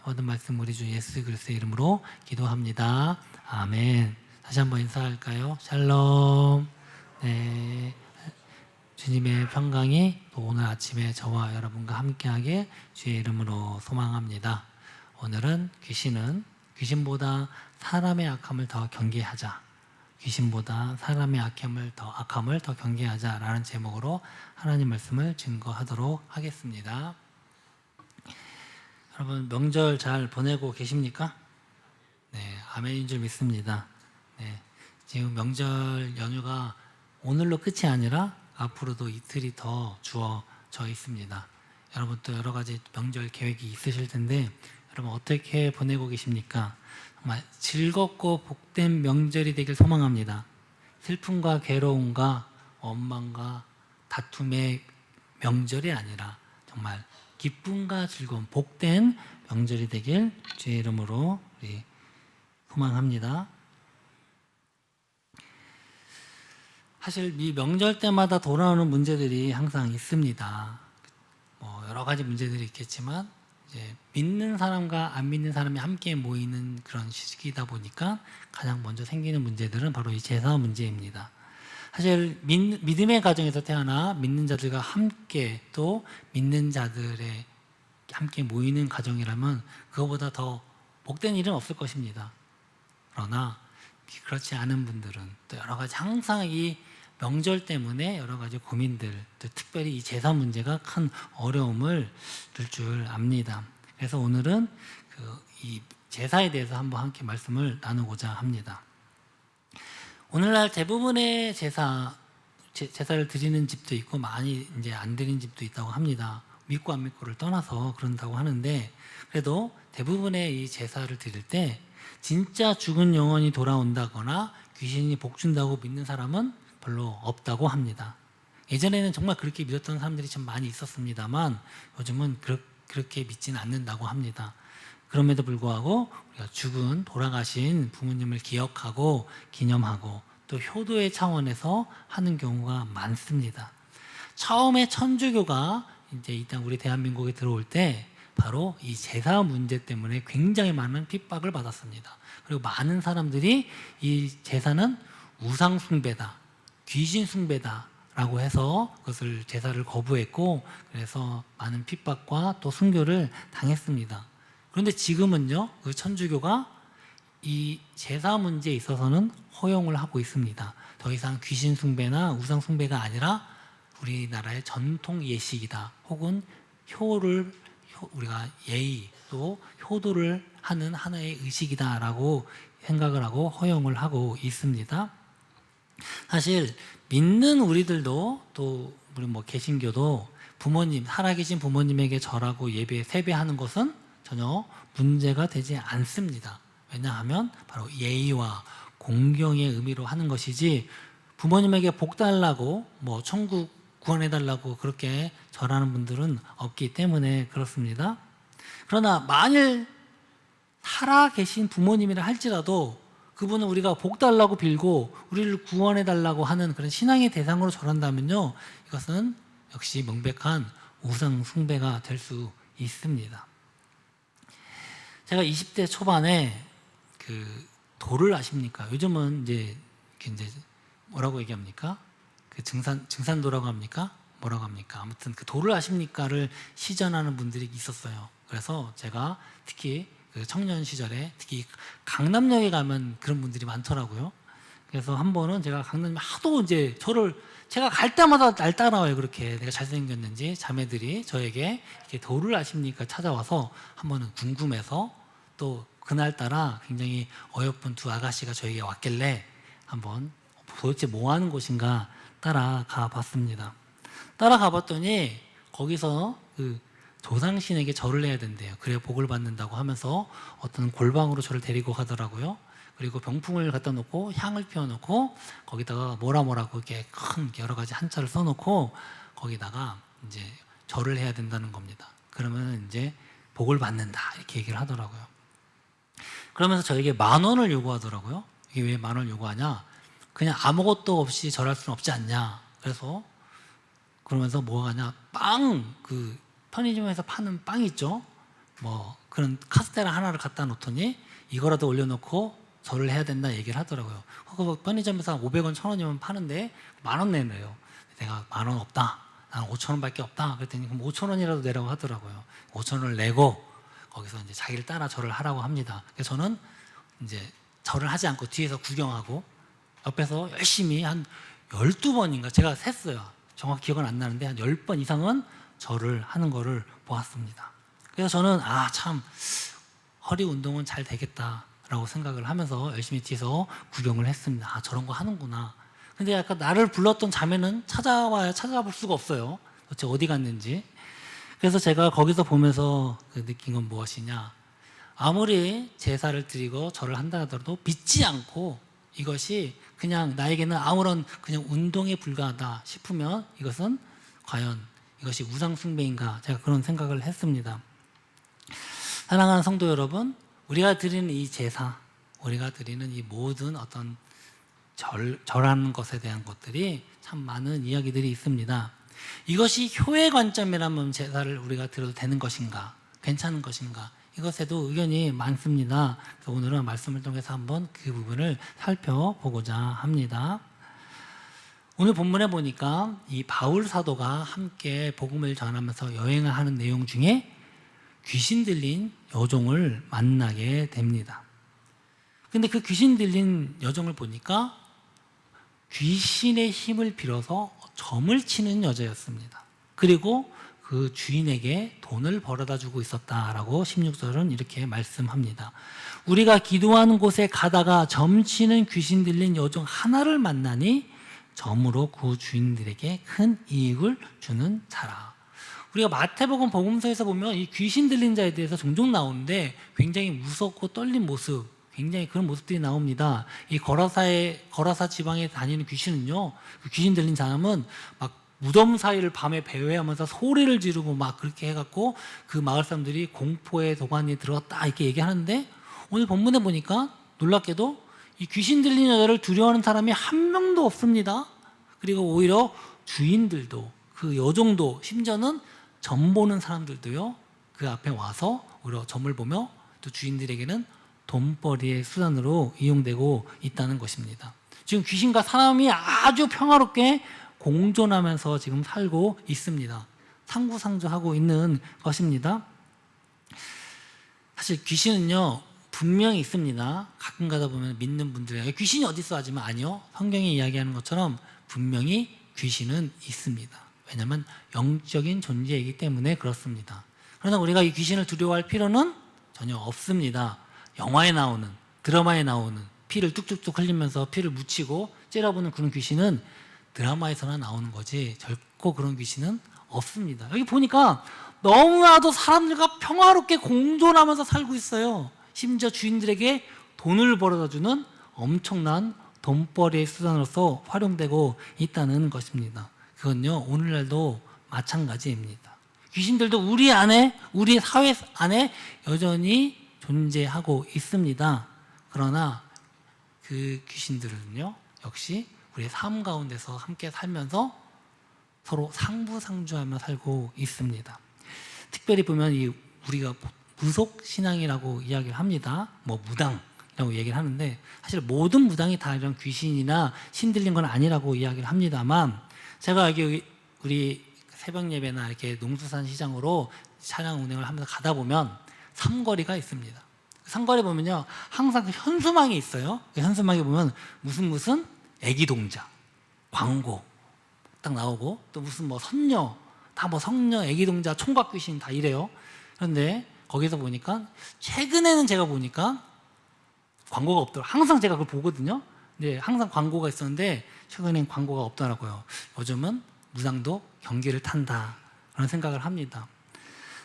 얻은 말씀 우리 주 예수 그리스도의 이름으로 기도합니다. 아멘. 다시 한번 인사할까요? 샬롬. 네. 주님의 평강이 또 오늘 아침에 저와 여러분과 함께하게 주의 이름으로 소망합니다. 오늘은 귀신보다 사람의 악함을 더 경계하자. 귀신보다 사람의 악함을 더 경계하자라는 제목으로 하나님 말씀을 증거하도록 하겠습니다. 여러분 명절 잘 보내고 계십니까? 네, 아멘인 줄 믿습니다. 네, 지금 명절 연휴가 오늘로 끝이 아니라 앞으로도 이틀이 더 주어져 있습니다. 여러분 또 여러 가지 명절 계획이 있으실 텐데 여러분 어떻게 보내고 계십니까? 정말 즐겁고 복된 명절이 되길 소망합니다. 슬픔과 괴로움과 원망과 다툼의 명절이 아니라 정말 기쁨과 즐거움, 복된 명절이 되길 주의 이름으로 우리 소망합니다. 사실 이 명절 때마다 돌아오는 문제들이 항상 있습니다. 여러 가지 문제들이 있겠지만 이제 믿는 사람과 안 믿는 사람이 함께 모이는 그런 시기이다 보니까 가장 먼저 생기는 문제들은 바로 이 제사 문제입니다. 사실 믿음의 가정에서 태어나 믿는 자들과 함께 또 믿는 자들의 함께 모이는 가정이라면 그거보다 더 복된 일은 없을 것입니다. 그러나 그렇지 않은 분들은 또 여러 가지 항상 이 명절 때문에 여러 가지 고민들, 또 특별히 이 제사 문제가 큰 어려움을 줄 줄 압니다. 그래서 오늘은 이 제사에 대해서 한번 함께 말씀을 나누고자 합니다. 오늘날 대부분의 제사를 드리는 집도 있고 많이 이제 안 드리는 집도 있다고 합니다. 믿고 안 믿고를 떠나서 그런다고 하는데 그래도 대부분의 이 제사를 드릴 때 진짜 죽은 영혼이 돌아온다거나 귀신이 복준다고 믿는 사람은 별로 없다고 합니다. 예전에는 정말 그렇게 믿었던 사람들이 참 많이 있었습니다만 요즘은 그렇게 믿지는 않는다고 합니다. 그럼에도 불구하고 우리가 돌아가신 부모님을 기억하고 기념하고 또 효도의 차원에서 하는 경우가 많습니다. 처음에 천주교가 이제 이 땅 우리 대한민국에 들어올 때 바로 이 제사 문제 때문에 굉장히 많은 핍박을 받았습니다. 그리고 많은 사람들이 이 제사는 우상 숭배다, 귀신 숭배다 라고 해서 그것을 제사를 거부했고 그래서 많은 핍박과 또 순교를 당했습니다. 그런데 지금은요, 그 천주교가 이 제사 문제에 있어서는 허용을 하고 있습니다. 더 이상 귀신 숭배나 우상 숭배가 아니라 우리나라의 전통 예식이다. 혹은 우리가 예의 또 효도를 하는 하나의 의식이다라고 생각을 하고 허용을 하고 있습니다. 사실 믿는 우리들도 또 우리 개신교도 살아계신 부모님에게 절하고 세배하는 것은 전혀 문제가 되지 않습니다. 왜냐하면 바로 예의와 공경의 의미로 하는 것이지 부모님에게 복 달라고 천국 구원해달라고 그렇게 절하는 분들은 없기 때문에 그렇습니다. 그러나 만일 살아계신 부모님이라 할지라도 그분은 우리가 복 달라고 빌고 우리를 구원해달라고 하는 그런 신앙의 대상으로 절한다면요, 이것은 역시 명백한 우상 숭배가 될 수 있습니다. 제가 20대 초반에 도를 아십니까? 요즘은 이제 뭐라고 얘기합니까? 증산도라고 합니까? 뭐라고 합니까? 아무튼 도를 아십니까를 시전하는 분들이 있었어요. 그래서 제가 특히 청년 시절에 특히 강남역에 가면 그런 분들이 많더라고요. 그래서 한 번은 제가 강남에 하도 이제 제가 갈 때마다 날 따라와요. 그렇게 내가 잘생겼는지 자매들이 저에게 이렇게 도를 아십니까 찾아와서 한 번은 궁금해서 또 그날따라 굉장히 어여쁜 두 아가씨가 저에게 왔길래 한번 도대체 뭐 하는 곳인가 따라가 봤습니다. 따라가 봤더니 거기서 조상신에게 절을 해야 된대요. 그래야 복을 받는다고 하면서 어떤 골방으로 저를 데리고 가더라고요. 그리고 병풍을 갖다 놓고 향을 피워놓고 거기다가 뭐라고 이렇게 큰 여러 가지 한자를 써놓고 거기다가 이제 절을 해야 된다는 겁니다. 그러면 이제 복을 받는다 이렇게 얘기를 하더라고요. 그러면서 저에게 10,000원을 요구하더라고요. 이게 왜 10,000원을 요구하냐? 그냥 아무것도 없이 절할 수는 없지 않냐? 그래서 그러면서 뭐가 하냐? 편의점에서 파는 빵 있죠? 뭐 그런 카스테라 하나를 갖다 놓더니 이거라도 올려놓고 절을 해야 된다 얘기를 하더라고요. 그거 편의점에서 500원, 1000원이면 파는데 10,000원 내네요. 내가 10,000원 없다. 나는 5,000원밖에 없다. 그랬더니 그럼 5,000원이라도 내라고 하더라고요. 5,000원을 내고 거기서 이제 자기를 따라 절을 하라고 합니다. 그래서 저는 이제 절을 하지 않고 뒤에서 구경하고 옆에서 열심히 한 12번인가 제가 셌어요. 정확히 기억은 안 나는데 한 10번 이상은 절을 하는 거를 보았습니다. 그래서 저는 참 허리 운동은 잘 되겠다라고 생각을 하면서 열심히 뒤에서 구경을 했습니다. 저런 거 하는구나. 근데 약간 나를 불렀던 자매는 찾아볼 수가 없어요. 도대체 어디 갔는지. 그래서 제가 거기서 보면서 느낀 건 무엇이냐. 아무리 제사를 드리고 절을 한다 하더라도 믿지 않고 이것이 그냥 나에게는 아무런 그냥 운동에 불과하다 싶으면 이것은 과연 이것이 우상숭배인가, 제가 그런 생각을 했습니다. 사랑하는 성도 여러분, 우리가 드리는 이 제사, 우리가 드리는 이 모든 어떤 절하는 것에 대한 것들이 참 많은 이야기들이 있습니다. 이것이 효의 관점이라면 제사를 우리가 드려도 되는 것인가, 괜찮은 것인가, 이것에도 의견이 많습니다. 그래서 오늘은 말씀을 통해서 한번 그 부분을 살펴보고자 합니다. 오늘 본문에 보니까 이 바울 사도가 함께 복음을 전하면서 여행을 하는 내용 중에 귀신 들린 여종을 만나게 됩니다. 근데 그 귀신 들린 여종을 보니까 귀신의 힘을 빌어서 점을 치는 여자였습니다. 그리고 그 주인에게 돈을 벌어다 주고 있었다라고 16절은 이렇게 말씀합니다. 우리가 기도하는 곳에 가다가 점치는 귀신 들린 여종 하나를 만나니 점으로 그 주인들에게 큰 이익을 주는 자라. 우리가 마태복음 복음서에서 보면 이 귀신 들린 자에 대해서 종종 나오는데 굉장히 무섭고 떨린 모습, 굉장히 그런 모습들이 나옵니다. 이 거라사 지방에 다니는 귀신은요, 그 귀신 들린 사람은 막 무덤 사이를 밤에 배회하면서 소리를 지르고 막 그렇게 해갖고 그 마을 사람들이 공포의 도가니에 들어갔다 이렇게 얘기하는데, 오늘 본문에 보니까 놀랍게도 이 귀신 들린 여자를 두려워하는 사람이 한 명도 없습니다. 그리고 오히려 주인들도, 그 여종도, 심지어는 점 보는 사람들도요, 그 앞에 와서 오히려 점을 보며 또 주인들에게는 돈벌이의 수단으로 이용되고 있다는 것입니다. 지금 귀신과 사람이 아주 평화롭게 공존하면서 지금 살고 있습니다. 상부상조하고 있는 것입니다. 사실 귀신은요, 분명히 있습니다. 가끔 가다 보면 믿는 분들에게 귀신이 어디 있어 하지만 아니요, 성경이 이야기하는 것처럼 분명히 귀신은 있습니다. 왜냐하면 영적인 존재이기 때문에 그렇습니다. 그러나 우리가 이 귀신을 두려워할 필요는 전혀 없습니다. 영화에 나오는, 드라마에 나오는 피를 뚝뚝뚝 흘리면서 피를 묻히고 째려보는 그런 귀신은 드라마에서나 나오는 거지 결코 그런 귀신은 없습니다. 여기 보니까 너무나도 사람들과 평화롭게 공존하면서 살고 있어요. 심지어 주인들에게 돈을 벌어다주는 엄청난 돈벌이의 수단으로서 활용되고 있다는 것입니다. 그건요, 오늘날도 마찬가지입니다. 귀신들도 우리 안에, 우리 사회 안에 여전히 존재하고 있습니다. 그러나 그 귀신들은요, 역시 우리의 삶 가운데서 함께 살면서 서로 상부상조하며 살고 있습니다. 특별히 보면 우리가 무속 신앙이라고 이야기를 합니다. 뭐 무당이라고 얘기를 하는데, 사실 모든 무당이 다 이런 귀신이나 신 들린 건 아니라고 이야기를 합니다만, 제가 여기 우리 새벽 예배나 이렇게 농수산 시장으로 차량 운행을 하면서 가다 보면 삼거리가 있습니다. 삼거리 보면요, 항상 그 현수막이 있어요. 그 현수막에 보면 무슨 애기 동자, 광고 딱 나오고, 또 무슨 뭐 선녀, 다 뭐 성녀, 애기 동자, 총각 귀신 다 이래요. 그런데 거기서 보니까 최근에는 제가 보니까 광고가 없더라고요. 항상 제가 그걸 보거든요. 네, 항상 광고가 있었는데 최근엔 광고가 없더라고요. 요즘은 무당도 경기를 탄다, 그런 생각을 합니다.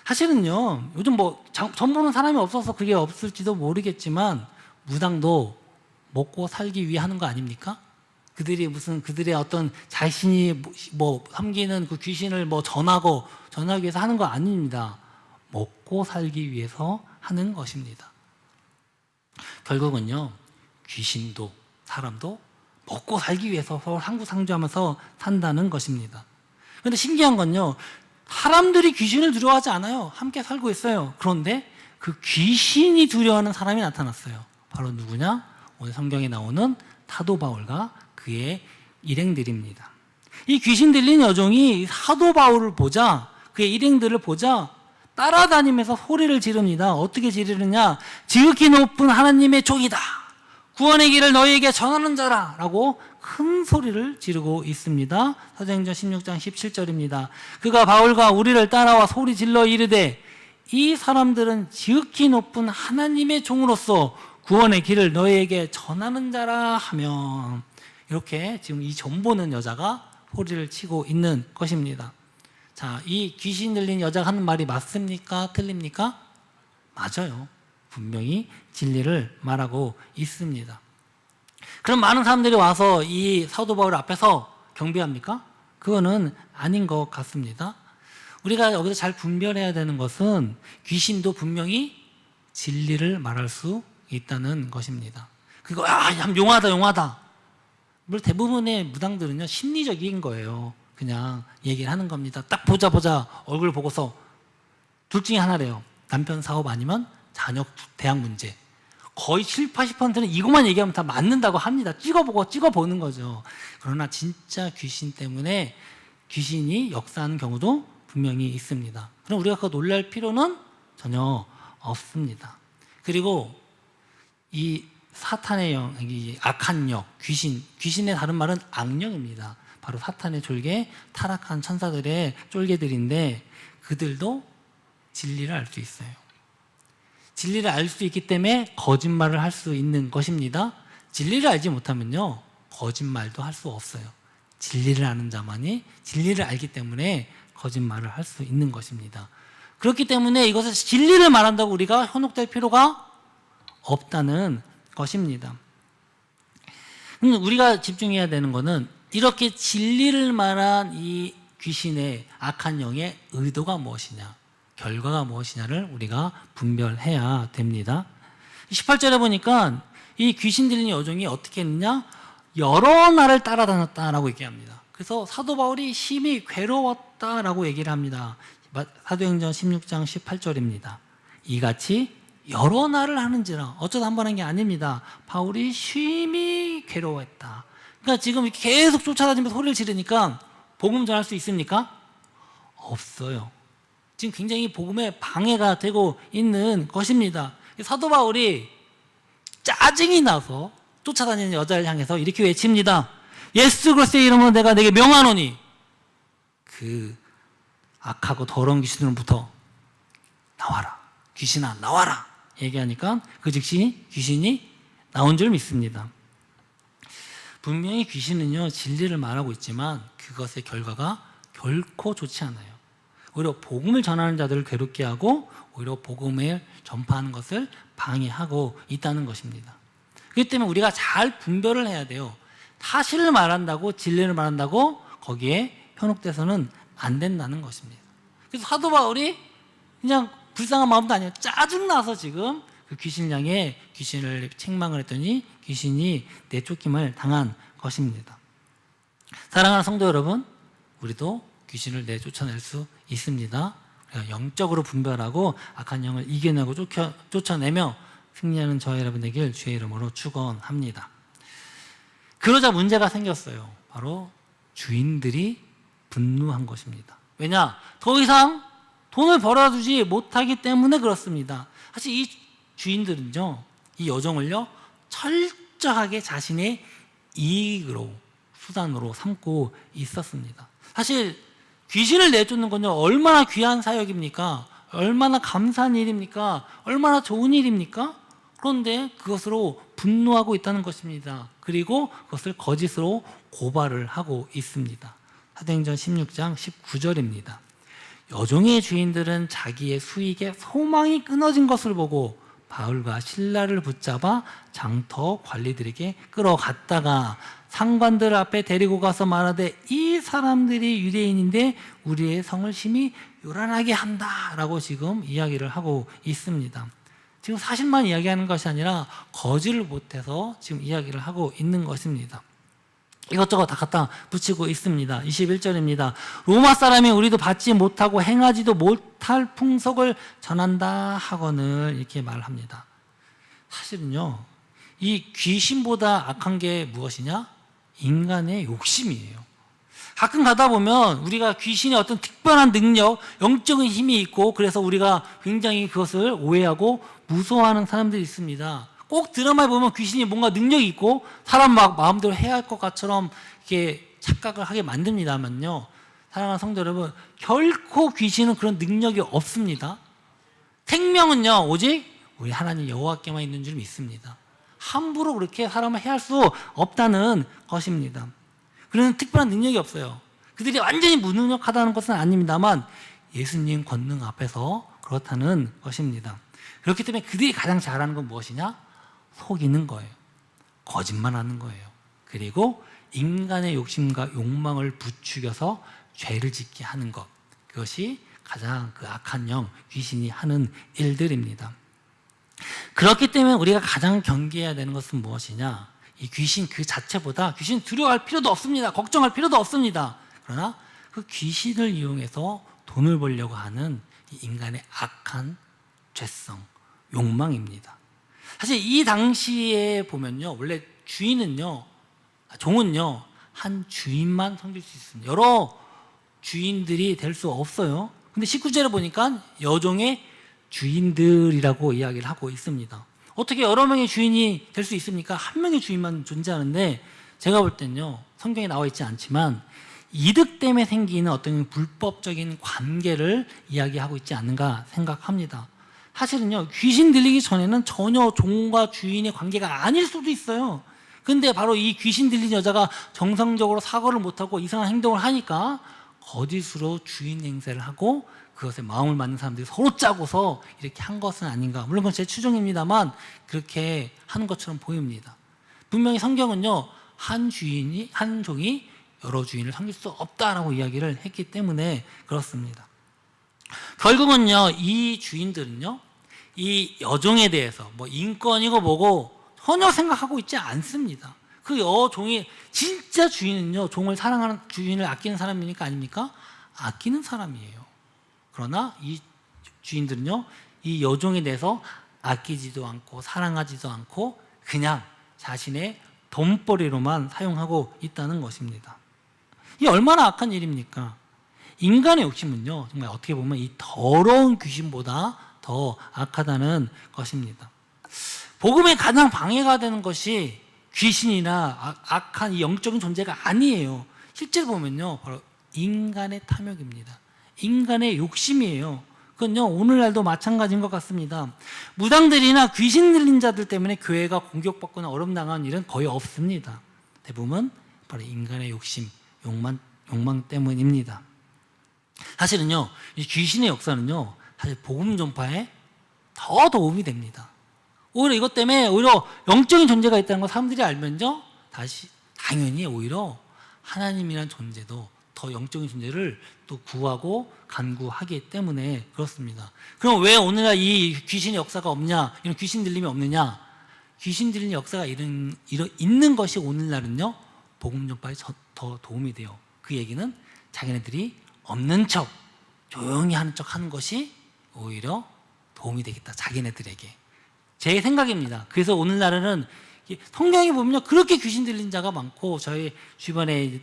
사실은요, 요즘 뭐 점 보는 사람이 없어서 그게 없을지도 모르겠지만 무당도 먹고 살기 위해 하는 거 아닙니까? 그들의 어떤 자신이 뭐 섬기는 그 귀신을 뭐 전하기 위해서 하는 거 아닙니다. 먹고 살기 위해서 하는 것입니다. 결국은요, 귀신도 사람도 먹고 살기 위해서 서로 상부상조하면서 산다는 것입니다. 그런데 신기한 건요, 사람들이 귀신을 두려워하지 않아요. 함께 살고 있어요. 그런데 그 귀신이 두려워하는 사람이 나타났어요. 바로 누구냐? 오늘 성경에 나오는 사도 바울과 그의 일행들입니다. 이 귀신 들린 여종이 사도 바울을 보자, 그의 일행들을 보자 따라다니면서 소리를 지릅니다. 어떻게 지르느냐? 지극히 높은 하나님의 종이다, 구원의 길을 너희에게 전하는 자라 라고 큰 소리를 지르고 있습니다. 사도행전 16장 17절입니다. 그가 바울과 우리를 따라와 소리 질러 이르되 이 사람들은 지극히 높은 하나님의 종으로서 구원의 길을 너희에게 전하는 자라 하면, 이렇게 지금 이 전보는 여자가 소리를 치고 있는 것입니다. 자, 이 귀신 들린 여자가 하는 말이 맞습니까? 틀립니까? 맞아요. 분명히 진리를 말하고 있습니다. 그럼 많은 사람들이 와서 이 사도 바울 앞에서 경배합니까? 그거는 아닌 것 같습니다. 우리가 여기서 잘 분별해야 되는 것은 귀신도 분명히 진리를 말할 수 있다는 것입니다. 그거 참 용하다. 물론 대부분의 무당들은요 심리적인 거예요. 그냥 얘기를 하는 겁니다. 딱 보자 얼굴 보고서 둘 중에 하나래요. 남편 사업 아니면 자녀 대학 문제. 거의 7, 80%는 이것만 얘기하면 다 맞는다고 합니다. 찍어보는 거죠. 그러나 진짜 귀신 때문에 귀신이 역사하는 경우도 분명히 있습니다. 그럼 우리가 그거 놀랄 필요는 전혀 없습니다. 그리고 이 사탄의 영, 이 악한 영, 귀신의 다른 말은 악령입니다. 바로 사탄의 졸개, 타락한 천사들의 쫄개들인데 그들도 진리를 알 수 있어요. 진리를 알 수 있기 때문에 거짓말을 할 수 있는 것입니다. 진리를 알지 못하면요 거짓말도 할 수 없어요. 진리를 아는 자만이 진리를 알기 때문에 거짓말을 할 수 있는 것입니다. 그렇기 때문에 이것을 진리를 말한다고 우리가 현혹될 필요가 없다는 것입니다. 우리가 집중해야 되는 것은 이렇게 진리를 말한 이 귀신의 악한 영의 의도가 무엇이냐, 결과가 무엇이냐를 우리가 분별해야 됩니다. 18절에 보니까 이 귀신 들린 여종이 어떻게 했느냐? 여러 날을 따라다녔다라고 얘기합니다. 그래서 사도 바울이 심히 괴로웠다라고 얘기를 합니다. 사도행전 16장 18절입니다. 이같이 여러 날을 하는지라, 어쩌다 한 번 한 게 아닙니다. 바울이 심히 괴로워했다. 그러니까 지금 계속 쫓아다니면서 소리를 지르니까 복음 전할 수 있습니까? 없어요. 지금 굉장히 복음에 방해가 되고 있는 것입니다. 사도 바울이 짜증이 나서 쫓아다니는 여자를 향해서 이렇게 외칩니다. 예수 그리스도의 이름으로 내가 내게 명하노니, 그 악하고 더러운 귀신으로부터 나와라, 귀신아 나와라 얘기하니까 그 즉시 귀신이 나온 줄 믿습니다. 분명히 귀신은요 진리를 말하고 있지만 그것의 결과가 결코 좋지 않아요. 오히려 복음을 전하는 자들을 괴롭게 하고 오히려 복음을 전파하는 것을 방해하고 있다는 것입니다. 그렇기 때문에 우리가 잘 분별을 해야 돼요. 사실을 말한다고, 진리를 말한다고 거기에 현혹돼서는 안 된다는 것입니다. 그래서 사도 바울이 그냥 불쌍한 마음도 아니에요. 짜증나서 지금 그 귀신을 향해 귀신을 책망을 했더니 귀신이 내쫓김을 당한 것입니다. 사랑하는 성도 여러분, 우리도 귀신을 내쫓아낼 수 있습니다. 우리가 영적으로 분별하고 악한 영을 이겨내고 쫓아내며 승리하는 저와 여러분 되길 주의 이름으로 축원합니다. 그러자 문제가 생겼어요. 바로 주인들이 분노한 것입니다. 왜냐? 더 이상 돈을 벌어주지 못하기 때문에 그렇습니다. 사실 이 주인들은요, 이 여종을요 철저하게 자신의 이익으로, 수단으로 삼고 있었습니다. 사실 귀신을 내쫓는 건요 얼마나 귀한 사역입니까? 얼마나 감사한 일입니까? 얼마나 좋은 일입니까? 그런데 그것으로 분노하고 있다는 것입니다. 그리고 그것을 거짓으로 고발을 하고 있습니다. 사도행전 16장 19절입니다. 여종의 주인들은 자기의 수익에 소망이 끊어진 것을 보고 바울과 실라를 붙잡아 장터 관리들에게 끌어갔다가 상관들 앞에 데리고 가서 말하되 이 사람들이 유대인인데 우리의 성을 심히 요란하게 한다라고 지금 이야기를 하고 있습니다. 지금 사실만 이야기하는 것이 아니라 거짓을 못해서 지금 이야기를 하고 있는 것입니다. 이것저것 다 갖다 붙이고 있습니다. 21절입니다. 로마 사람이 우리도 받지 못하고 행하지도 못할 풍속을 전한다 하거늘 이렇게 말합니다. 사실은요, 이 귀신보다 악한 게 무엇이냐? 인간의 욕심이에요. 가끔 가다 보면 우리가 귀신의 어떤 특별한 능력, 영적인 힘이 있고 그래서 우리가 굉장히 그것을 오해하고 무서워하는 사람들이 있습니다. 꼭 드라마에 보면 귀신이 뭔가 능력이 있고 사람 막 마음대로 해야 할 것처럼 이렇게 착각을 하게 만듭니다만요. 사랑하는 성도 여러분, 결코 귀신은 그런 능력이 없습니다. 생명은요, 오직 우리 하나님 여호와께만 있는 줄 믿습니다. 함부로 그렇게 사람을 해할 수 없다는 것입니다. 그런 특별한 능력이 없어요. 그들이 완전히 무능력하다는 것은 아닙니다만 예수님 권능 앞에서 그렇다는 것입니다. 그렇기 때문에 그들이 가장 잘하는 건 무엇이냐? 속이는 거예요. 거짓말하는 거예요. 그리고 인간의 욕심과 욕망을 부추겨서 죄를 짓게 하는 것, 그것이 가장 그 악한 영, 귀신이 하는 일들입니다. 그렇기 때문에 우리가 가장 경계해야 되는 것은 무엇이냐? 이 귀신 그 자체보다 귀신 두려워할 필요도 없습니다. 걱정할 필요도 없습니다. 그러나 그 귀신을 이용해서 돈을 벌려고 하는 이 인간의 악한 죄성, 욕망입니다. 사실 이 당시에 보면요, 원래 종은요, 한 주인만 섬길 수 있습니다. 여러 주인들이 될 수 없어요. 근데 19절에 보니까 여종의 주인들이라고 이야기를 하고 있습니다. 어떻게 여러 명의 주인이 될 수 있습니까? 한 명의 주인만 존재하는데 제가 볼 때는요, 성경에 나와 있지 않지만 이득 때문에 생기는 어떤 불법적인 관계를 이야기하고 있지 않는가 생각합니다. 사실은요, 귀신 들리기 전에는 전혀 종과 주인의 관계가 아닐 수도 있어요. 근데 바로 이 귀신 들린 여자가 정상적으로 사과를 못하고 이상한 행동을 하니까 거짓으로 주인 행세를 하고 그것에 마음을 맞는 사람들이 서로 짜고서 이렇게 한 것은 아닌가. 물론 그건 제 추정입니다만 그렇게 하는 것처럼 보입니다. 분명히 성경은요, 한 종이 여러 주인을 섬길 수 없다라고 이야기를 했기 때문에 그렇습니다. 결국은요, 이 주인들은요, 이 여종에 대해서 뭐 인권이고 뭐고 전혀 생각하고 있지 않습니다. 그 여종이 진짜 주인은요, 종을 사랑하는, 주인을 아끼는 사람이니까 아닙니까? 아끼는 사람이에요. 그러나 이 주인들은요, 이 여종에 대해서 아끼지도 않고 사랑하지도 않고 그냥 자신의 돈벌이로만 사용하고 있다는 것입니다. 이게 얼마나 악한 일입니까? 인간의 욕심은요, 정말 어떻게 보면 이 더러운 귀신보다 더 악하다는 것입니다. 복음에 가장 방해가 되는 것이 귀신이나 악한 이 영적인 존재가 아니에요. 실제로 보면요, 바로 인간의 탐욕입니다. 인간의 욕심이에요. 그건요, 오늘날도 마찬가지인 것 같습니다. 무당들이나 귀신 들린 자들 때문에 교회가 공격받거나 어려움당하는 일은 거의 없습니다. 대부분 바로 인간의 욕심, 욕망 때문입니다. 사실은요, 이 귀신의 역사는요, 사실 복음 전파에 더 도움이 됩니다. 오히려 이것 때문에 오히려 영적인 존재가 있다는 걸 사람들이 알면요, 당연히 오히려 하나님이라는 존재도 더 영적인 존재를 또 구하고 간구하기 때문에 그렇습니다. 그럼 왜 오늘날 이 귀신의 역사가 없냐? 이런 귀신 들림이 없느냐? 귀신 들리는 역사가 있는 것이 오늘날은요, 복음 전파에 더 도움이 돼요. 그 얘기는 자기네들이 없는 척, 조용히 하는 척 하는 것이 오히려 도움이 되겠다, 자기네들에게. 제 생각입니다. 그래서 오늘날에는 성경에 보면요, 그렇게 귀신 들린 자가 많고, 저희 주변에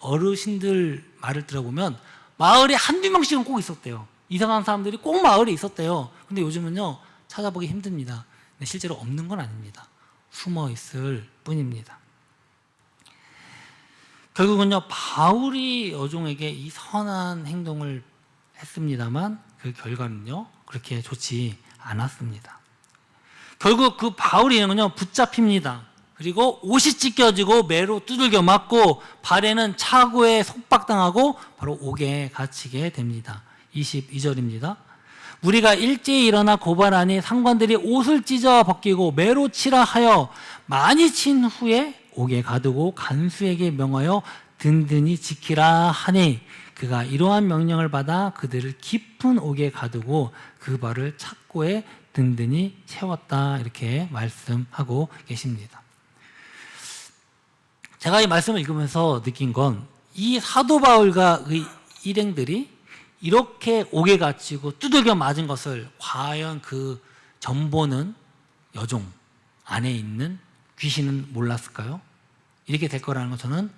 어르신들 말을 들어보면 마을에 한두 명씩은 꼭 있었대요. 이상한 사람들이 꼭 마을에 있었대요. 근데 요즘은요, 찾아보기 힘듭니다. 근데 실제로 없는 건 아닙니다. 숨어 있을 뿐입니다. 결국은요, 바울이 여종에게 이 선한 행동을 했습니다만 그 결과는요, 그렇게 좋지 않았습니다. 결국 그 바울이는요, 붙잡힙니다. 그리고 옷이 찢겨지고 매로 두들겨 맞고 발에는 차고에 속박당하고 바로 옥에 갇히게 됩니다. 22절입니다. 우리가 일제히 일어나 고발하니 상관들이 옷을 찢어 벗기고 매로 치라 하여 많이 친 후에 옥에 가두고 간수에게 명하여 든든히 지키라 하니 그가 이러한 명령을 받아 그들을 깊은 옥에 가두고 그 발을 착고에 든든히 채웠다, 이렇게 말씀하고 계십니다. 제가 이 말씀을 읽으면서 느낀 건 이 사도 바울과 의 일행들이 이렇게 옥에 갇히고 두들겨 맞은 것을 과연 그 전보는 여종 안에 있는 귀신은 몰랐을까요? 이렇게 될 거라는 걸 저는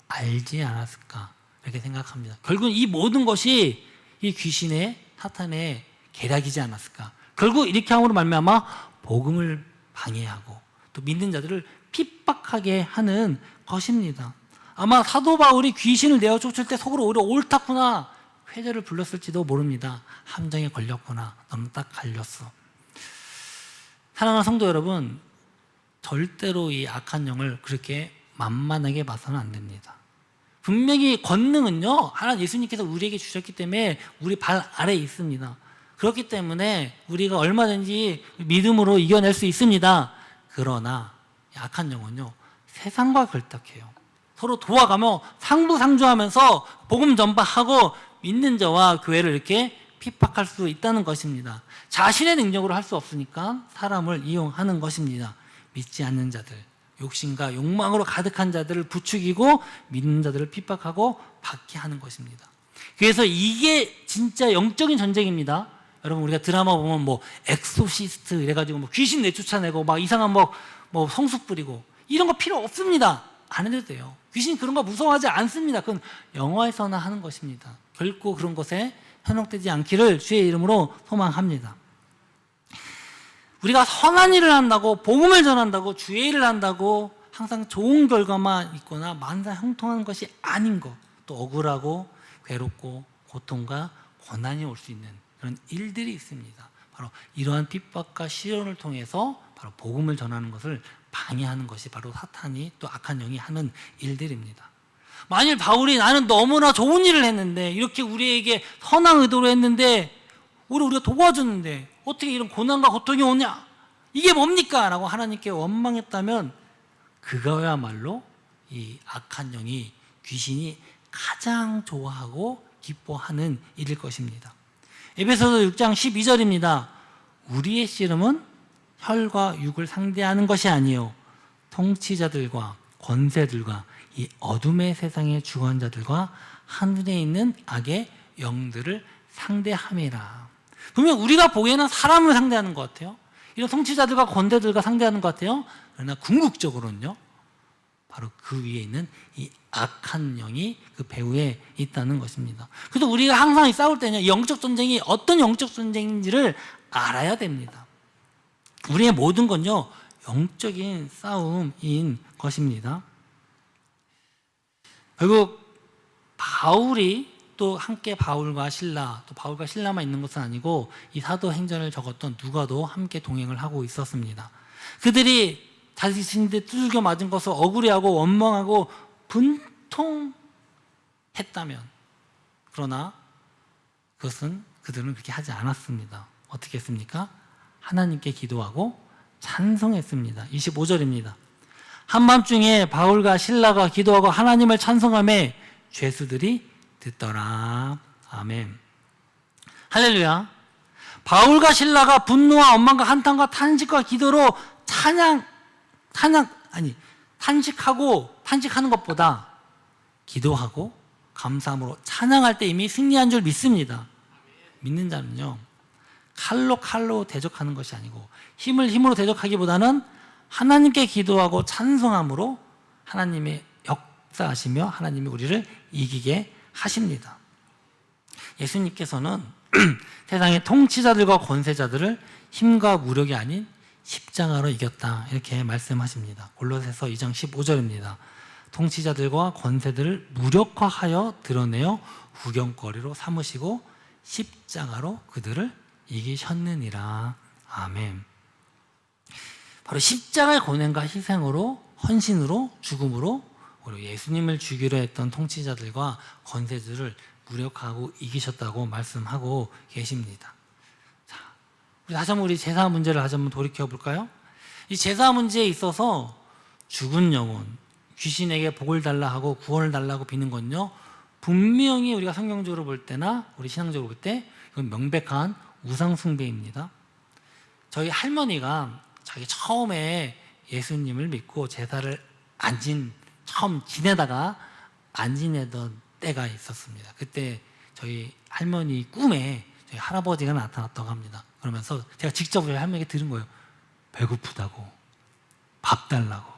알지 않았을까 이렇게 생각합니다. 결국 이 모든 것이 이 귀신의 사탄의 계략이지 않았을까. 결국 이렇게 함으로 말미암아 복음을 방해하고 또 믿는 자들을 핍박하게 하는 것입니다. 아마 사도 바울이 귀신을 내어 쫓을 때 속으로 오히려 옳다구나 회개를 불렀을지도 모릅니다. 함정에 걸렸구나. 너무 딱 갈렸어. 사랑하는 성도 여러분, 절대로 이 악한 영을 그렇게 만만하게 봐서는 안 됩니다. 분명히 권능은요, 하나님 예수님께서 우리에게 주셨기 때문에 우리 발 아래에 있습니다. 그렇기 때문에 우리가 얼마든지 믿음으로 이겨낼 수 있습니다. 그러나 악한 영은요, 세상과 결탁해요. 서로 도와가며 상부상조하면서 복음 전파하고 믿는 자와 교회를 이렇게 핍박할 수 있다는 것입니다. 자신의 능력으로 할 수 없으니까 사람을 이용하는 것입니다. 믿지 않는 자들, 욕심과 욕망으로 가득한 자들을 부추기고 믿는 자들을 핍박하고 받게 하는 것입니다. 그래서 이게 진짜 영적인 전쟁입니다. 여러분, 우리가 드라마 보면 뭐 엑소시스트 이래가지고 뭐 귀신 내쫓아내고 막 이상한 뭐 성수 뿌리고 이런 거 필요 없습니다. 안 해도 돼요. 귀신 그런 거 무서워하지 않습니다. 그건 영화에서나 하는 것입니다. 결코 그런 것에 현혹되지 않기를 주의 이름으로 소망합니다. 우리가 선한 일을 한다고, 복음을 전한다고, 주의 일을 한다고 항상 좋은 결과만 있거나 만사 형통하는 것이 아닌 것, 또 억울하고 괴롭고 고통과 고난이 올 수 있는 그런 일들이 있습니다. 바로 이러한 핍박과 시련을 통해서 바로 복음을 전하는 것을 방해하는 것이 바로 사탄이 또 악한 영이 하는 일들입니다. 만일 바울이 나는 너무나 좋은 일을 했는데, 이렇게 우리에게 선한 의도로 했는데 우리가 도와줬는데 어떻게 이런 고난과 고통이 오냐, 이게 뭡니까? 라고 하나님께 원망했다면 그거야말로 이 악한 영이, 귀신이 가장 좋아하고 기뻐하는 일일 것입니다. 에베소서 6장 12절입니다. 우리의 씨름은 혈과 육을 상대하는 것이 아니요 통치자들과 권세들과 이 어둠의 세상의 주관자들과 하늘에 있는 악의 영들을 상대함이라. 분명 우리가 보기에는 사람을 상대하는 것 같아요. 이런 통치자들과 권세들과 상대하는 것 같아요. 그러나 궁극적으로는요, 바로 그 위에 있는 이 악한 영이 그 배후에 있다는 것입니다. 그래서 우리가 항상 싸울 때는 영적 전쟁이 어떤 영적 전쟁인지를 알아야 됩니다. 우리의 모든 건요, 영적인 싸움인 것입니다. 결국 바울이 또 함께 바울과 실라, 또 바울과 실라만 있는 것은 아니고 이 사도행전을 적었던 누가도 함께 동행을 하고 있었습니다. 그들이 자신들이 두들겨 맞은 것을 억울해하고 원망하고 분통했다면, 그러나 그들은 그렇게 하지 않았습니다. 어떻게 했습니까? 하나님께 기도하고 찬송했습니다. 25절입니다. 한밤중에 바울과 실라가 기도하고 하나님을 찬송하며 죄수들이 듣더라. 아멘. 할렐루야. 바울과 실라가 분노와 원망과 한탄과 탄식과 기도로 탄식하는 것보다 기도하고 감사함으로 찬양할 때 이미 승리한 줄 믿습니다. 믿는 자는요, 칼로 대적하는 것이 아니고 힘으로 대적하기보다는 하나님께 기도하고 찬송함으로 하나님의 역사하시며 하나님이 우리를 이기게 하십니다. 예수님께서는 세상의 통치자들과 권세자들을 힘과 무력이 아닌 십자가로 이겼다, 이렇게 말씀하십니다. 골로새서 2장 15절입니다. 통치자들과 권세들을 무력화하여 드러내어 구경거리로 삼으시고 십자가로 그들을 이기셨느니라. 아멘. 바로 십자가의 고난과 희생으로, 헌신으로, 죽음으로 우리 예수님을 죽이려 했던 통치자들과 권세들을 무력하고 이기셨다고 말씀하고 계십니다. 자, 우리 다시 한번 우리 제사 문제를 다시 한번 돌이켜 볼까요? 이 제사 문제에 있어서 죽은 영혼, 귀신에게 복을 달라 하고 구원을 달라고 비는 건요, 분명히 우리가 성경적으로 볼 때나 우리 신앙적으로 볼 때 이건 명백한 우상 숭배입니다. 저희 할머니가 자기 처음에 예수님을 믿고 제사를 안 진 처음 지내다가 안 지내던 때가 있었습니다. 그때 저희 할머니 꿈에 저희 할아버지가 나타났다고 합니다. 그러면서 제가 직접 저희 할머니에게 들은 거예요. 배고프다고, 밥 달라고.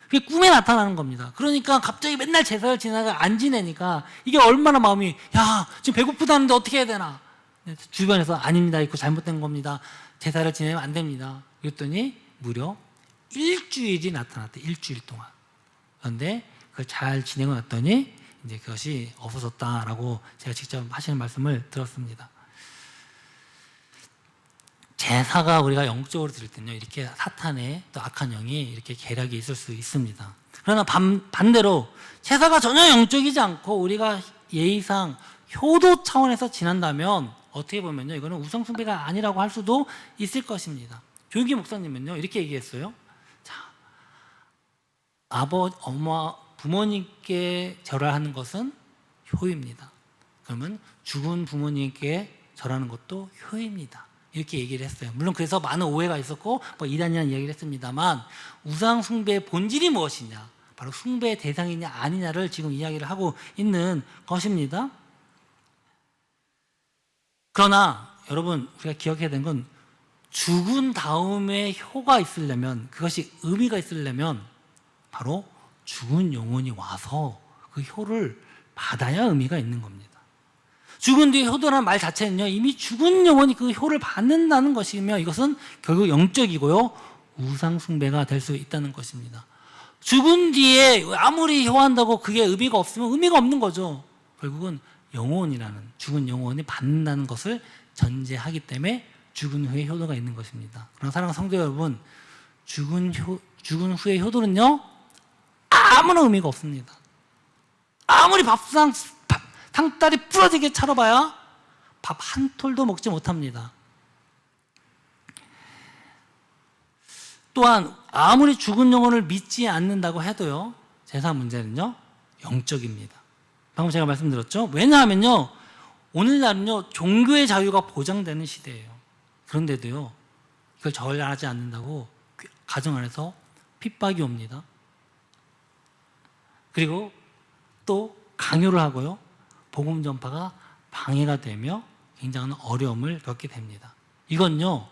그게 꿈에 나타나는 겁니다. 그러니까 갑자기 맨날 제사를 지내다가 안 지내니까 이게 얼마나 마음이, 야, 지금 배고프다는데 어떻게 해야 되나? 주변에서 아닙니다. 이거 잘못된 겁니다. 제사를 지내면 안 됩니다. 그랬더니 무려 일주일이 나타났대. 일주일 동안. 그런데 그걸 잘 지내고 났더니 이제 그것이 없어졌다라고 제가 직접 하시는 말씀을 들었습니다. 제사가 우리가 영적으로 들을 때는요, 이렇게 사탄의 또 악한 영이 이렇게 계략이 있을 수 있습니다. 그러나 반대로 제사가 전혀 영적이지 않고 우리가 예의상 효도 차원에서 지난다면 어떻게 보면요, 이거는 우상숭배가 아니라고 할 수도 있을 것입니다. 조규 목사님은요, 이렇게 얘기했어요. 자, 부모님께 절하는 것은 효입니다. 그러면 죽은 부모님께 절하는 것도 효입니다. 이렇게 얘기를 했어요. 물론 그래서 많은 오해가 있었고 뭐 이단이라는 이야기를 했습니다만, 우상 숭배의 본질이 무엇이냐, 바로 숭배의 대상이냐 아니냐를 지금 이야기를 하고 있는 것입니다. 그러나 여러분, 우리가 기억해야 되는 건, 죽은 다음에 효가 있으려면, 그것이 의미가 있으려면 바로 죽은 영혼이 와서 그 효를 받아야 의미가 있는 겁니다. 죽은 뒤에 효도라는 말 자체는요, 이미 죽은 영혼이 그 효를 받는다는 것이며, 이것은 결국 영적이고요, 우상 숭배가 될 수 있다는 것입니다. 죽은 뒤에 아무리 효한다고 그게 의미가 없으면 의미가 없는 거죠. 결국은 영혼이라는, 죽은 영혼이 받는다는 것을 전제하기 때문에 죽은 후에 효도가 있는 것입니다. 그러나 사랑하는 성도 여러분, 죽은 후의 효도는요, 아무런 의미가 없습니다. 아무리 상다리 부러지게 차려봐야 밥 한 톨도 먹지 못합니다. 또한 아무리 죽은 영혼을 믿지 않는다고 해도요, 제사 문제는요, 영적입니다. 방금 제가 말씀드렸죠. 왜냐하면요, 오늘날은요, 종교의 자유가 보장되는 시대예요. 그런데도요, 이걸 절하지 않는다고 가정 안에서 핍박이 옵니다. 그리고 또 강요를 하고요, 복음 전파가 방해가 되며 굉장한 어려움을 겪게 됩니다. 이건요,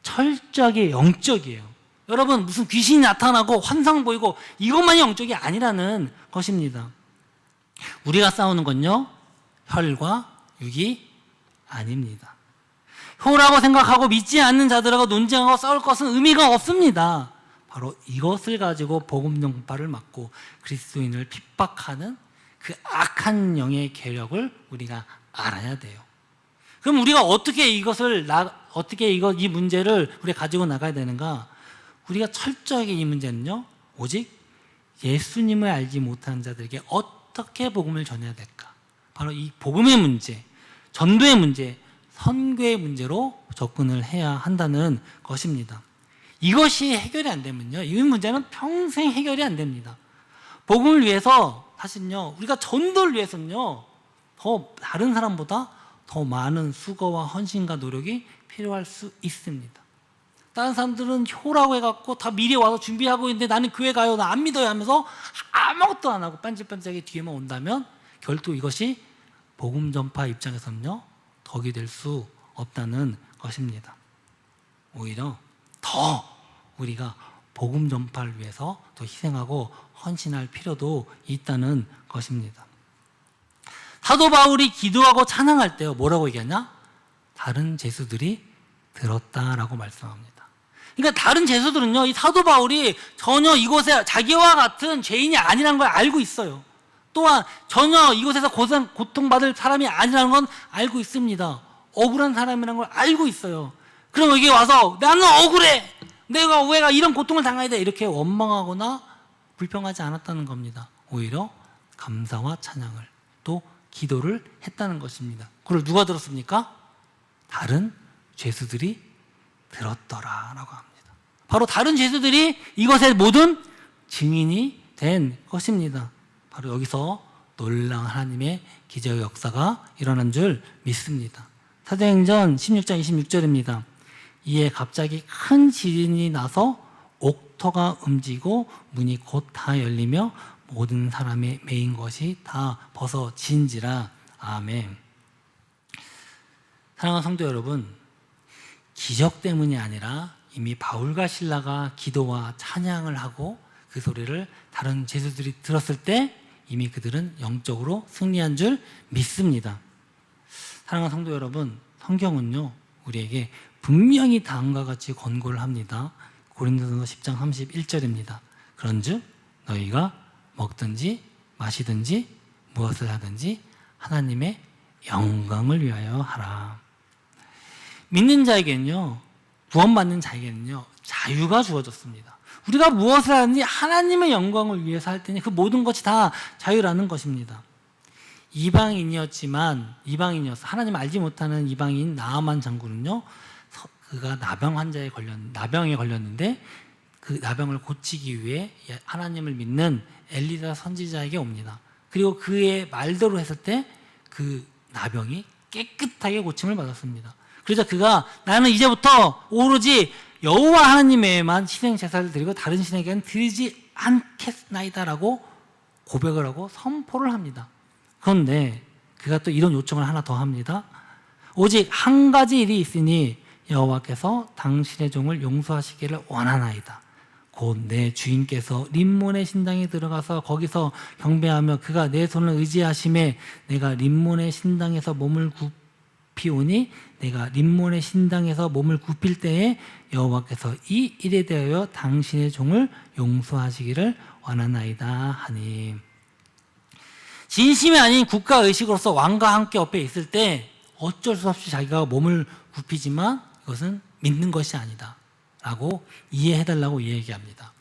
철저하게 영적이에요. 여러분, 무슨 귀신이 나타나고 환상 보이고 이것만이 영적이 아니라는 것입니다. 우리가 싸우는 건요, 혈과 육이 아닙니다. 효라고 생각하고 믿지 않는 자들하고 논쟁하고 싸울 것은 의미가 없습니다. 바로 이것을 가지고 복음 전파를 막고 그리스도인을 핍박하는 그 악한 영의 계력을 우리가 알아야 돼요. 그럼 우리가 어떻게 이 문제를 우리가 가지고 나가야 되는가? 우리가 철저하게 이 문제는요, 오직 예수님을 알지 못하는 자들에게 어떻게 복음을 전해야 될까? 바로 이 복음의 문제, 전도의 문제, 선교의 문제로 접근을 해야 한다는 것입니다. 이것이 해결이 안 되면요, 이 문제는 평생 해결이 안 됩니다. 복음을 위해서, 사실요, 우리가 전도를 위해서는요, 더 다른 사람보다 더 많은 수고와 헌신과 노력이 필요할 수 있습니다. 다른 사람들은 효라고 해갖고 다 미리 와서 준비하고 있는데, 나는 교회 가요, 나 안 믿어요 하면서 아무것도 안 하고 반질반질하게 뒤에만 온다면 결국 이것이 복음 전파 입장에서는요, 덕이 될 수 없다는 것입니다. 오히려 더 우리가 복음 전파를 위해서 더 희생하고 헌신할 필요도 있다는 것입니다. 사도 바울이 기도하고 찬양할 때요, 뭐라고 얘기하냐? 다른 제수들이 들었다라고 말씀합니다. 그러니까 다른 제수들은요, 이 사도 바울이 전혀 이곳에 자기와 같은 죄인이 아니라는 걸 알고 있어요. 또한 전혀 이곳에서 고통받을 사람이 아니라는 건 알고 있습니다. 억울한 사람이라는 걸 알고 있어요. 그럼 여기 와서 나는 억울해, 내가 이런 고통을 당해야 돼, 이렇게 원망하거나 불평하지 않았다는 겁니다. 오히려 감사와 찬양을, 또 기도를 했다는 것입니다. 그걸 누가 들었습니까? 다른 죄수들이 들었더라라고 합니다. 바로 다른 죄수들이 이것의 모든 증인이 된 것입니다. 바로 여기서 놀라운 하나님의 기적의 역사가 일어난 줄 믿습니다. 사도행전 16장 26절입니다. 이에 갑자기 큰 지진이 나서 모터가 움직이고 문이 곧 다 열리며 모든 사람의 매인 것이 다 벗어진지라. 아멘. 사랑하는 성도 여러분, 기적 때문이 아니라 이미 바울과 실라가 기도와 찬양을 하고 그 소리를 다른 제자들이 들었을 때 이미 그들은 영적으로 승리한 줄 믿습니다. 사랑하는 성도 여러분, 성경은요 우리에게 분명히 다음과 같이 권고를 합니다. 고린도전서 10장 31절입니다. 그런즉 너희가 먹든지 마시든지 무엇을 하든지 하나님의 영광을 위하여 하라. 믿는 자에게는요, 구원받는 자에게는요 자유가 주어졌습니다. 우리가 무엇을 하든지 하나님의 영광을 위해서 할 때니 그 모든 것이 다 자유라는 것입니다. 이방인이어서 하나님 알지 못하는 이방인 나아만 장군은요, 그가 나병에 걸렸는데 그 나병을 고치기 위해 하나님을 믿는 엘리사 선지자에게 옵니다. 그리고 그의 말대로 했을 때 그 나병이 깨끗하게 고침을 받았습니다. 그래서 그가 나는 이제부터 오로지 여호와 하나님에만 희생 제사를 드리고 다른 신에게는 드리지 않겠나이다라고 고백을 하고 선포를 합니다. 그런데 그가 또 이런 요청을 하나 더 합니다. 오직 한 가지 일이 있으니 여호와께서 당신의 종을 용서하시기를 원하나이다. 곧 내 주인께서 림몬의 신당에 들어가서 거기서 경배하며 그가 내 손을 의지하심에 내가 림몬의 신당에서 몸을 굽히오니 내가 림몬의 신당에서 몸을 굽힐 때에 여호와께서 이 일에 대하여 당신의 종을 용서하시기를 원하나이다 하니. 진심이 아닌 국가의식으로서 왕과 함께 옆에 있을 때 어쩔 수 없이 자기가 몸을 굽히지만 이것은 믿는 것이 아니다 라고 이해해달라고 얘기합니다.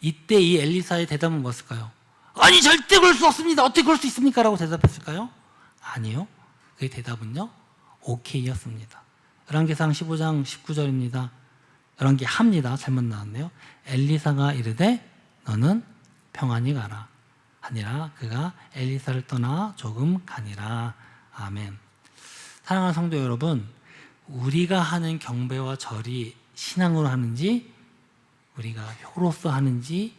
이때 이 엘리사의 대답은 무엇일까요? 아니 절대 그럴 수 없습니다. 어떻게 그럴 수 있습니까? 라고 대답했을까요? 아니요. 그 대답은요 오케이였습니다. 열왕기상 15장 19절입니다. 열왕기 합니다. 잘못 나왔네요. 엘리사가 이르되 너는 평안히 가라 하니라. 그가 엘리사를 떠나 조금 가니라. 아멘. 사랑하는 성도 여러분, 우리가 하는 경배와 절이 신앙으로 하는지 우리가 효로서 하는지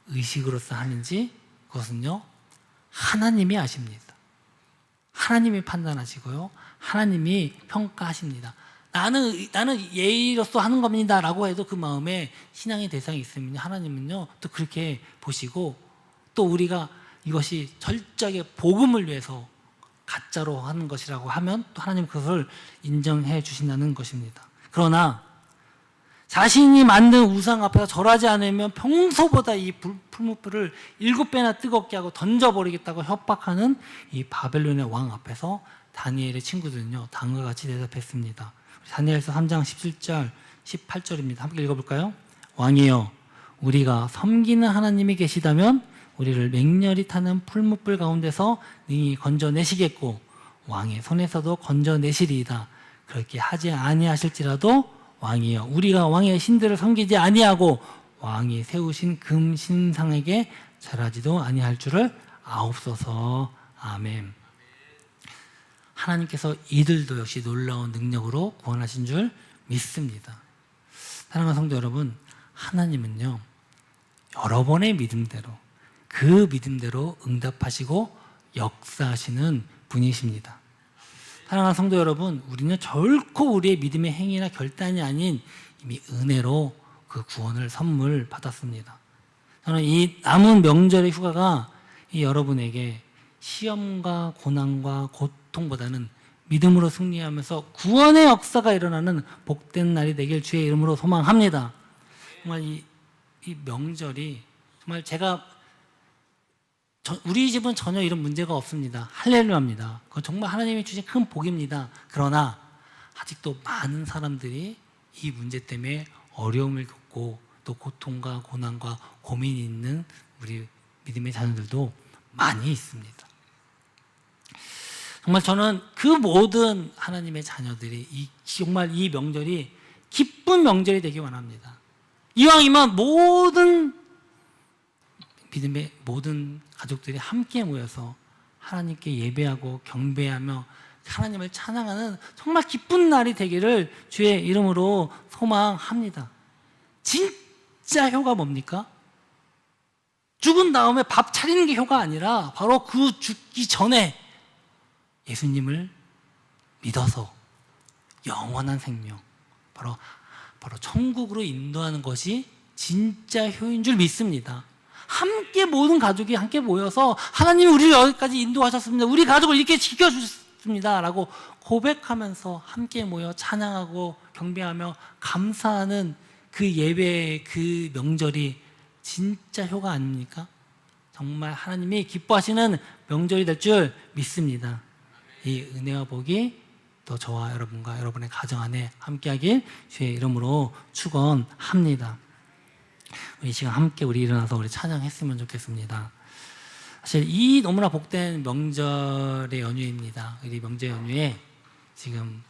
의식으로서 하는지 그것은요 하나님이 아십니다. 하나님이 판단하시고요 하나님이 평가하십니다. 나는 예의로서 하는 겁니다 라고 해도 그 마음에 신앙의 대상이 있으면 하나님은요 또 그렇게 보시고 또 우리가 이것이 철저하게 복음을 위해서 가짜로 하는 것이라고 하면 또 하나님 그것을 인정해 주신다는 것입니다. 그러나 자신이 만든 우상 앞에서 절하지 않으면 평소보다 이 풀무불을 7배나 뜨겁게 하고 던져버리겠다고 협박하는 이 바벨론의 왕 앞에서 다니엘의 친구들은요 다음과 같이 대답했습니다. 다니엘서 3장 17절 18절입니다. 함께 읽어볼까요? 왕이여, 우리가 섬기는 하나님이 계시다면 우리를 맹렬히 타는 풀무불 가운데서 능히 건져내시겠고 왕의 손에서도 건져내시리이다. 그렇게 하지 아니하실지라도 왕이여, 우리가 왕의 신들을 섬기지 아니하고 왕이 세우신 금 신상에게 절하지도 아니할 줄을 아옵소서. 아멘. 하나님께서 이들도 역시 놀라운 능력으로 구원하신 줄 믿습니다. 사랑하는 성도 여러분, 하나님은요 여러 번의 믿음대로 그 믿음대로 응답하시고 역사하시는 분이십니다. 사랑하는 성도 여러분, 우리는 결코 우리의 믿음의 행위나 결단이 아닌 이미 은혜로 그 구원을 선물 받았습니다. 저는 이 남은 명절의 휴가가 이 여러분에게 시험과 고난과 고통보다는 믿음으로 승리하면서 구원의 역사가 일어나는 복된 날이 되길 주의 이름으로 소망합니다. 정말 이 명절이 정말 우리 집은 전혀 이런 문제가 없습니다. 할렐루야입니다. 그건 정말 하나님이 주신 큰 복입니다. 그러나 아직도 많은 사람들이 이 문제 때문에 어려움을 겪고 또 고통과 고난과 고민이 있는 우리 믿음의 자녀들도 많이 있습니다. 정말 저는 그 모든 하나님의 자녀들이 정말 이 명절이 기쁜 명절이 되기 원합니다. 이왕이면 믿음의 모든 가족들이 함께 모여서 하나님께 예배하고 경배하며 하나님을 찬양하는 정말 기쁜 날이 되기를 주의 이름으로 소망합니다. 진짜 진짜 효가 뭡니까? 죽은 다음에 밥 차리는 게 효가 아니라 바로 그 죽기 전에 예수님을 믿어서 영원한 생명, 바로 천국으로 인도하는 것이 진짜 효인 줄 믿습니다. 함께 모든 가족이 함께 모여서 하나님이 우리를 여기까지 인도하셨습니다. 우리 가족을 이렇게 지켜주셨습니다. 라고 고백하면서 함께 모여 찬양하고 경배하며 감사하는 그 예배의 그 명절이 진짜 효가 아닙니까? 정말 하나님이 기뻐하시는 명절이 될 줄 믿습니다. 이 은혜와 복이 또 저와 여러분과 여러분의 가정 안에 함께하길 주의 이름으로 축원합니다. 이 시간 함께 우리 일어나서 우리 찬양했으면 좋겠습니다. 사실 이 너무나 복된 명절의 연휴입니다. 우리 명절 연휴에 지금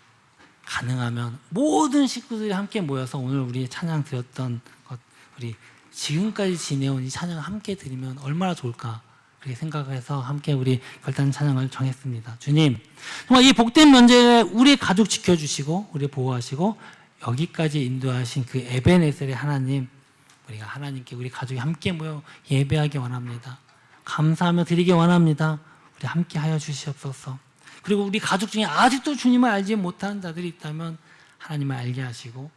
가능하면 모든 식구들이 함께 모여서 오늘 우리 찬양 드렸던 것, 우리 지금까지 지내온 이 찬양을 함께 드리면 얼마나 좋을까 그렇게 생각해서 함께 우리 결단 찬양을 정했습니다. 주님, 정말 이 복된 명절에 우리 가족 지켜주시고 우리 보호하시고 여기까지 인도하신 그 에베네셀의 하나님, 우리가 하나님께 우리 가족이 함께 모여 예배하기 원합니다. 감사하며 드리기 원합니다. 우리 함께 하여 주시옵소서. 그리고 우리 가족 중에 아직도 주님을 알지 못하는 자들이 있다면 하나님을 알게 하시고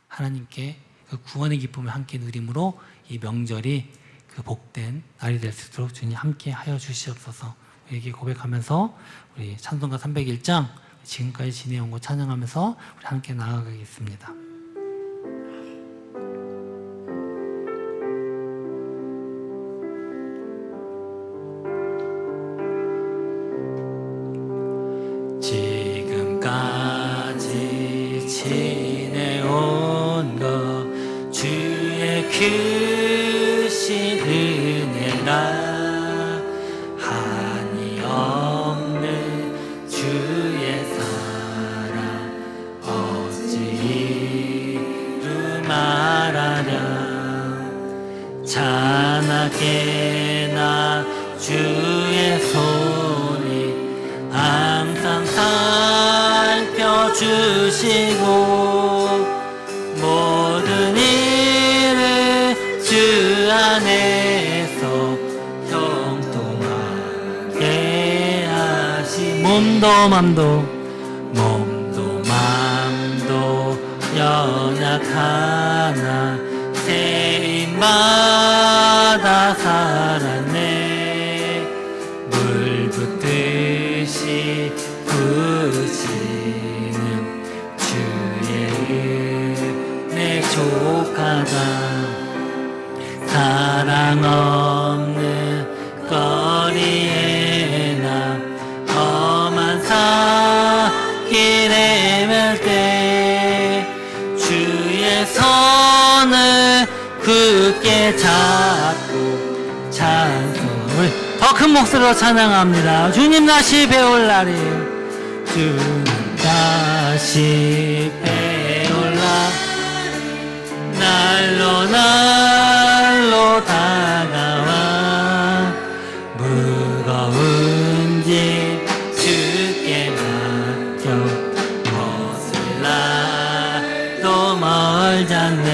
하나님께 그 구원의 기쁨을 함께 누림으로 이 명절이 그 복된 날이 될 수 있도록 주님 함께 하여 주시옵소서. 이렇게 고백하면서 우리 찬송가 301장 지금까지 지내온 것 찬양하면서 우리 함께 나아가겠습니다. 지금까지 지내온 것 주의 크신 은혜라 한이 없는 주의 사랑 어찌 이루 말하랴 자나깨나 주의 손이 항상 살펴주시고 모든 일을 주 안에서 형통하게 하시 몸도 맘도 연약하나 세임받아 살았네 물 붓듯이 부으시는 주의 은혜 족하다 사랑 없는 거리에나 험한 산길 헤맬 때 주의 손을 굳게 잡고 찬송을 더 큰 목소리로 찬양합니다. 주님 다시 배울 날이 주님 다시 배울 날 날로 다가와 무거운 짐 주께 맡겨 벗을 날도 멀잖네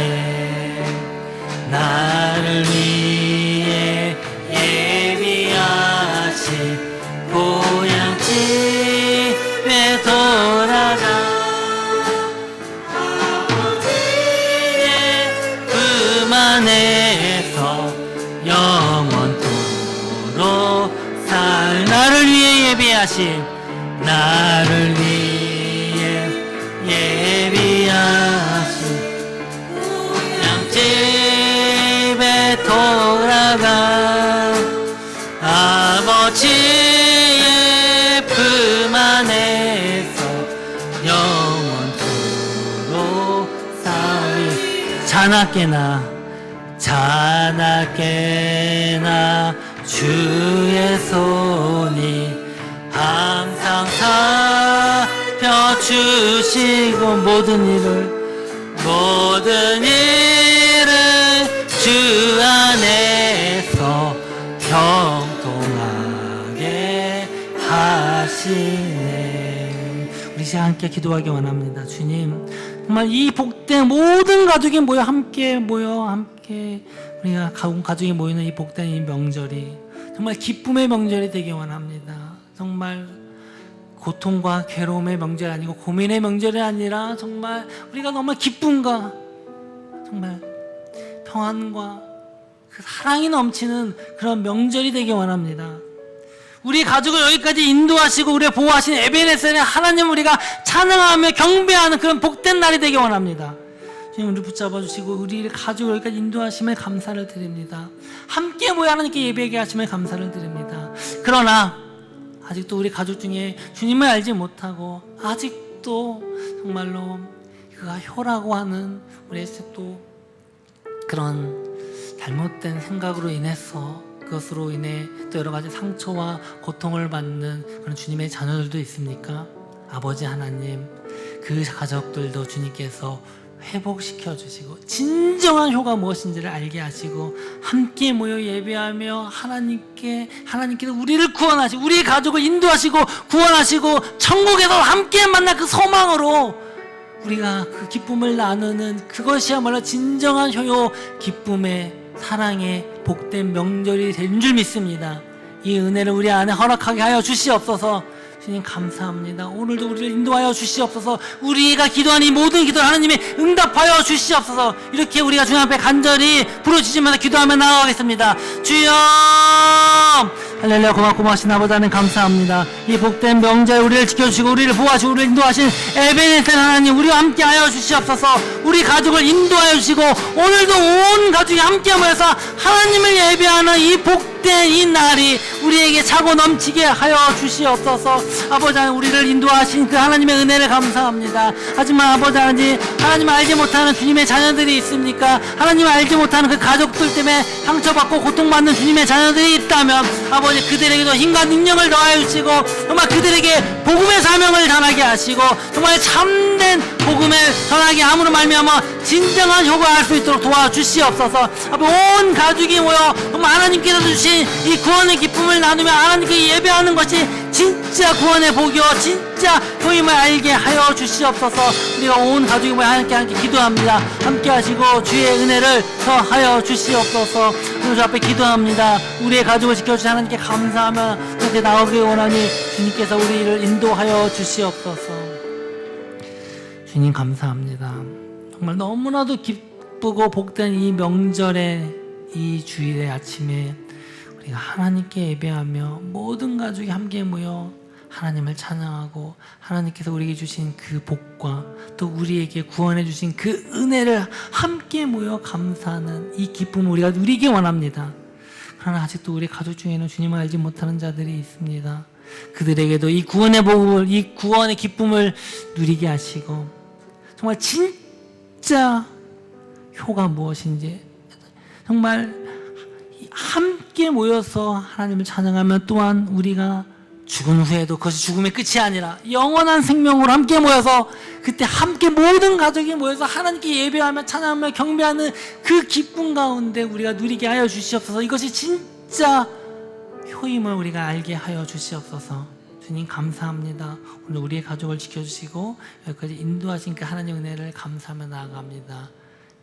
나를 위해 예비하신 고향집에 돌아가 안에서 영원토록 살 나를 위해 예비하신 나를 위해 예비하신 고향집에 돌아가 아버지의 품 안에서 영원토록 살리 자나깨나 주의 손이 항상 살펴주시고 모든 일을 주 안에서 형통하게 하시네. 우리 시간 함께 기도하기 원합니다. 주님 정말 이 복된 모든 가족이 함께 우리가 가족이 모이는 이 복된 이 명절이 정말 기쁨의 명절이 되기 원합니다. 정말 고통과 괴로움의 명절이 아니고 고민의 명절이 아니라 정말 우리가 너무 기쁨과 정말 평안과 그 사랑이 넘치는 그런 명절이 되기 원합니다. 우리 가족을 여기까지 인도하시고 우리를 보호하신 에베네셀의 하나님 우리가 찬양하며 경배하는 그런 복된 날이 되기 원합니다. 주님 우리를 붙잡아 주시고 우리 가족을 여기까지 인도하심에 감사를 드립니다. 함께 모여 하나님께 예배하게 하심에 감사를 드립니다. 그러나 아직도 우리 가족 중에 주님을 알지 못하고 아직도 정말로 그가 효라고 하는 우리의 또 그런 잘못된 생각으로 인해서 그것으로 인해 또 여러 가지 상처와 고통을 받는 그런 주님의 자녀들도 있습니까? 아버지 하나님, 그 가족들도 주님께서 회복시켜 주시고 진정한 효가 무엇인지를 알게 하시고 함께 모여 예배하며 하나님께서 우리를 구원하시고 우리의 가족을 인도하시고 구원하시고 천국에서 함께 만날 그 소망으로 우리가 그 기쁨을 나누는 그것이야말로 진정한 효요 기쁨의 사랑의 복된 명절이 된 줄 믿습니다. 이 은혜를 우리 안에 허락하게 하여 주시옵소서. 주님 감사합니다. 오늘도 우리를 인도하여 주시옵소서. 우리가 기도한 이 모든 기도를 하나님이 응답하여 주시옵소서. 이렇게 우리가 주님 앞에 간절히 부르짖으면서 기도하며 나아가겠습니다. 주여 할렐루야. 고맙신 아버지 하나님 감사합니다. 이 복된 명절 우리를 지켜주시고 우리를 보호하시고 우리를 인도하신 에베네셀 하나님 우리와 함께하여 주시옵소서. 우리 가족을 인도하여 주시고 오늘도 온 가족이 함께 모여서 하나님을 예배하는 이 복된 이 날이 우리에게 차고 넘치게 하여 주시옵소서. 아버지 하나님 우리를 인도하신 그 하나님의 은혜를 감사합니다. 하지만 아버지 하나님 알지 못하는 주님의 자녀들이 있습니까? 하나님을 알지 못하는 그 가족들 때문에 상처받고 고통받는 주님의 자녀들이 있다면 아버지 그들에게도 힘과 능력을 더하여 주시고 정말 그들에게 복음의 사명을 전하게 하시고 정말 참된 복음을 전하게 함으로 말미암아 진정한 효과할 수 있도록 도와주시옵소서. 온 가족이 모여 정말 하나님께서 주신 이 구원의 기쁨을 나누며 하나님께 예배하는 것이 진짜 구원의 복이요 진짜 복임을 알게 하여 주시옵소서. 우리가 온 가족이 모여 함께 기도합니다. 함께 하시고 주의 은혜를 더하여 주시옵소서. 주 앞에 기도합니다. 우리의 가족을 지켜주신 하나님께 감사하며 이렇게 나오기 원하니 주님께서 우리를 인도하여 주시옵소서. 주님 감사합니다. 정말 너무나도 기쁘고 복된 이 명절의 이 주일의 아침에 우리가 하나님께 예배하며 모든 가족이 함께 모여 하나님을 찬양하고 하나님께서 우리에게 주신 그 복과 또 우리에게 구원해 주신 그 은혜를 함께 모여 감사하는 이 기쁨을 우리가 누리기 원합니다. 그러나 아직도 우리 가족 중에는 주님을 알지 못하는 자들이 있습니다. 그들에게도 이 구원의 복을, 이 구원의 기쁨을 누리게 하시고 정말 진짜 효가 무엇인지 정말 함께 모여서 하나님을 찬양하면 또한 우리가 죽은 후에도 그것이 죽음의 끝이 아니라 영원한 생명으로 함께 모여서 그때 함께 모든 가족이 모여서 하나님께 예배하며 찬양하며 경배하는 그 기쁨 가운데 우리가 누리게 하여 주시옵소서. 이것이 진짜 효임을 우리가 알게 하여 주시옵소서. 주님 감사합니다. 오늘 우리의 가족을 지켜주시고 여기까지 인도하신 그 하나님의 은혜를 감사하며 나아갑니다.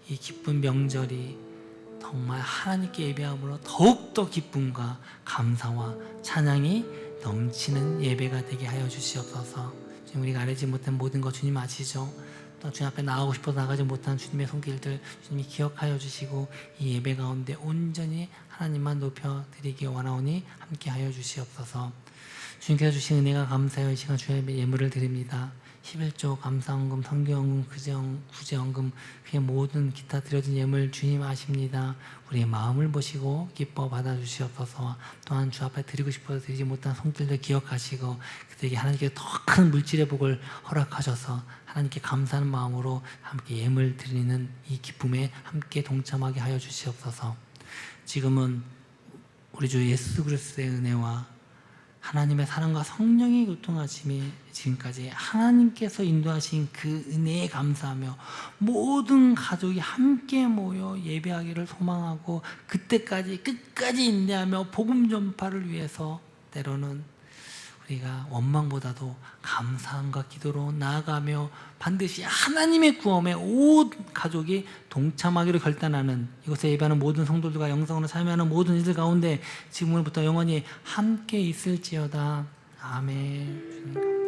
이 기쁜 명절이 정말 하나님께 예배함으로 더욱더 기쁨과 감사와 찬양이 넘치는 예배가 되게 하여 주시옵소서. 지금 우리가 알지 못한 모든 것 주님 아시죠? 또 주님 앞에 나가고 싶어서 나가지 못한 주님의 손길들 주님이 기억하여 주시고 이 예배 가운데 온전히 하나님만 높여드리기 원하오니 함께 하여 주시옵소서. 주님께서 주신 은혜가 감사하여 이 시간 주의 예물을 드립니다. 11조 감사헌금, 성경헌금, 구제헌금 그의 모든 기타 드려진 예물 주님 아십니다. 우리의 마음을 보시고 기뻐 받아주시옵소서. 또한 주 앞에 드리고 싶어서 드리지 못한 손길들 기억하시고 그들에게 하나님께 더 큰 물질의 복을 허락하셔서 하나님께 감사하는 마음으로 함께 예물 드리는 이 기쁨에 함께 동참하게 하여 주시옵소서. 지금은 우리 주 예수 그리스도의 은혜와 하나님의 사랑과 성령의 교통하심이 지금까지 하나님께서 인도하신 그 은혜에 감사하며 모든 가족이 함께 모여 예배하기를 소망하고 그때까지 끝까지 인내하며 복음 전파를 위해서 때로는 우리가 원망보다도 감사함과 기도로 나아가며 반드시 하나님의 구원에 온 가족이 동참하기로 결단하는, 이곳에 예배하는 모든 성도들과 영성으로 참여하는 모든 이들 가운데 지금부터 영원히 함께 있을지어다. 아멘.